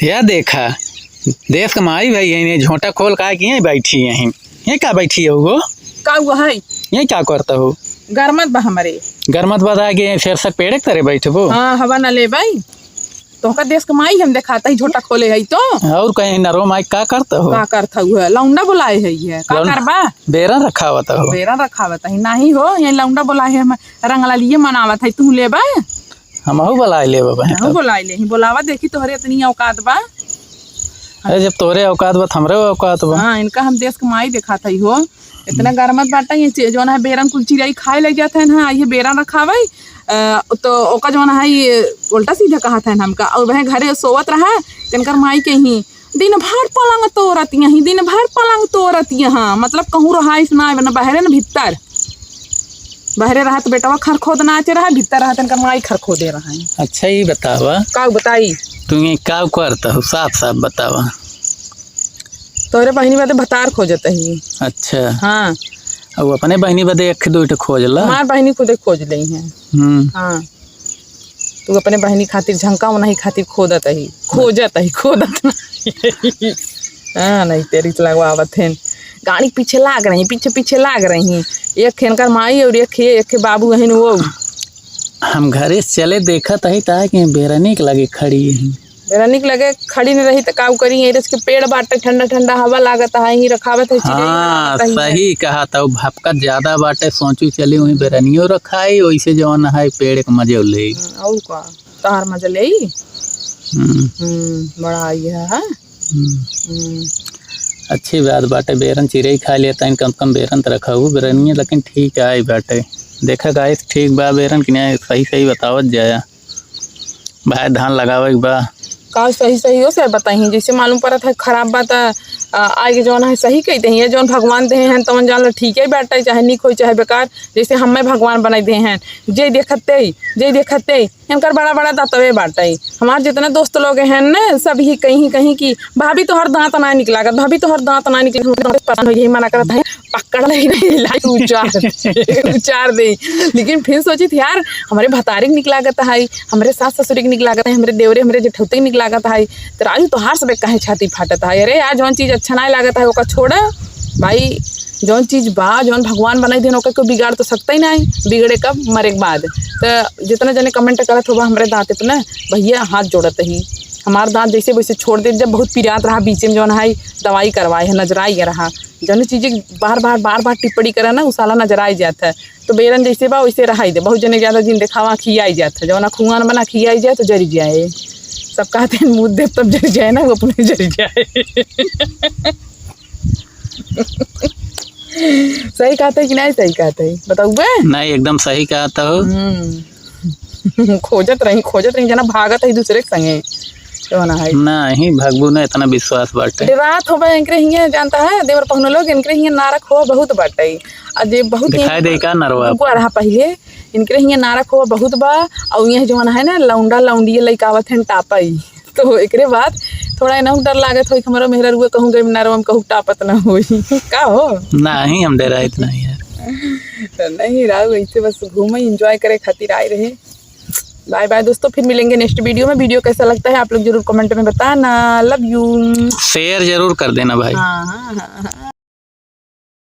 यह देखा देश कमाई भाई यही झोंटा खोल का कि बैठी यहीं ये क्या बैठी है वो का हुआ है ये क्या करता हो गरमत बा हमारे गरमत बता के शीर्षक पेड़ तरह बैठे वो हाँ हवा न ले भाई तो का देश कमाई हम दिखाता ही झोटा खोले है तो और कहीं नरो माइक का करता हो का करता हुआ लौंडा बुलाए है का करबा बेरा रखा हुआ हो बेरा रखा हुआ है नहीं हो ये लौंडा बुलाए है रंगला लिए मनावत है तू ले बा हम बुलाए ले हम बुलाए ले बुलावा देखी तोहरे इतनी औकात बा अरे जब तोरे औकात बा हमरे औकात बा हाँ इनका हम देश कमाई दिखाता ही हो इतना गरमत बाटा ये जो है बेरन कुल चिड़िया खाए लग जाते हैं ना ये बेरा रखावे तो ओका जो है उल्टा सीधा कहा था हमका और वह घरे सोवत रहा तिनकर माई के ही दिन भर पलंग तोड़त यहीं दिन भर पलंग तोड़त यहाँ मतलब कहूँ रहा ना बहरे न भीतर बहरे रहा तो बेटा खर खोद नाचे रहा भीतर रहा तिनकर माई खर खोदे रहा है। अच्छा ही बतावा का बताई तू ये क्या करता हो साफ साफ बतावा तोरे बहनी बदे भतार खोजत ही। अच्छा हाँ अब अपने बहनी बदे एक दो खोज ला हमार बहनी खुदे खोज ली है। हाँ तू अपने बहनी खातिर झंका नहीं खातिर खोदत ही खोदत नहीं हाँ नहीं तेरी लगवावत है गाड़ी पीछे लाग रही पीछे पीछे लाग रही एक खेनकर माई और एक बाबू है वो हम घरे चले देखा था कि बेरा निक लगे खड़ी है मेरा निक लगे खड़ी नहीं रही तो का करी के पेड़ बाटे ठंडा ठंडा हवा लागत है ही रखावत है। हाँ सही कहा था भपका ज्यादा बाटे सोचू चली वही बेरनियो रखाई वैसे जवन है पेड़ के मजे ले और का तहार मजा ले बड़ा आई है। अच्छी बात बाटे बेरन चिड़ई खा लेता कम कम बेरन तो रखा हुआ बेरनिया लेकिन ठीक है बाटे देखा गाय ठीक बा बेरन कि नहीं सही सही बतावत जाया भाई धान लगावे बा का सही सही हो सर बताई जैसे मालूम पड़ा था खराब बात आगे जौन है सही कहते हैं ये जौन भगवान दे हैं तो जान लो ठीक है बैठा चाहे निक हो चाहे बेकार जैसे हमें भगवान बनाई दे हैं जे देखते इनकर बड़ा बड़ा दातवे बाटा हमारे जितने दोस्त लोग हैं ना सभी कहीं की भाभी तो हर दांत ना निकला कर भाभी तो हर दांत ना निकला यही मना करता है पकड़ नहीं उचार दे लेकिन फिर सोची थी यार हमारे भतारी निकला करता है हमारे सास ससुरी के निकला करता है हमारे देवरे हमारे जेठौती निकला करता है तो राजू तो हार सब कहे छाती फाटता है अरे यार जौन चीज़ अच्छा नहीं लागता है वो छोड़ा भाई जौन चीज़ बा जौन भगवान बनाई देन ओकर को बिगाड़ तो सकता ही नहीं बिगड़े कब मरे के बाद तो जितना जने कमेंट करत होगा हमारे दांत पे ना भैया हाथ जोड़त ही हमार दांत जैसे वैसे छोड़ दे जब बहुत पिरात रहा बीच में जौन है दवाई करवाए है नजराई रहा जौन चीज़ें बार बार टिप्पणी करे ना उसाला नजराई जाता है तो बेरन जैसे बा वैसे रहाई दे बहुत जने ज़्यादा जिन दिखावा खियाई जाता है जौन खुआन बना खियाई जाए तो जरी जाए सब कहते हैं मुँह दे तब जरी जाए ना वो अपने जरी जाए सही कहते है कि नहीं सही कहते है बताऊ बे नहीं एकदम सही कहता हो खोजत रही जना भागत है दूसरे के संगे तो ना है नहीं भगबू ने इतना विश्वास बाटे रात हो इनके हियां जानता है देवर पहुन लोग इनके हियां नारक हो बहुत बाटे अजे बहुत दिखाई दे का नरवा रहा पहले इनके हियां नारक हो बहुत बा और ये जो है ना लौंडा लौंडी लइकावत है टापाई तो एकरे बाद थोड़ा ना डर लागत हो हमारा मेहरा रुए कहूँ गए नरवा में कहूँ टापत ना हो का हो नहीं हम डरा इतना यार नहीं राव ऐसे बस घूमे एंजॉय करे खातिर आए रहे। बाय बाय दोस्तों फिर मिलेंगे नेक्स्ट वीडियो में। वीडियो कैसा लगता है आप लोग जरूर कमेंट में बताना। Love you. शेयर जरूर कर देना भाई। हाँ हाँ हाँ।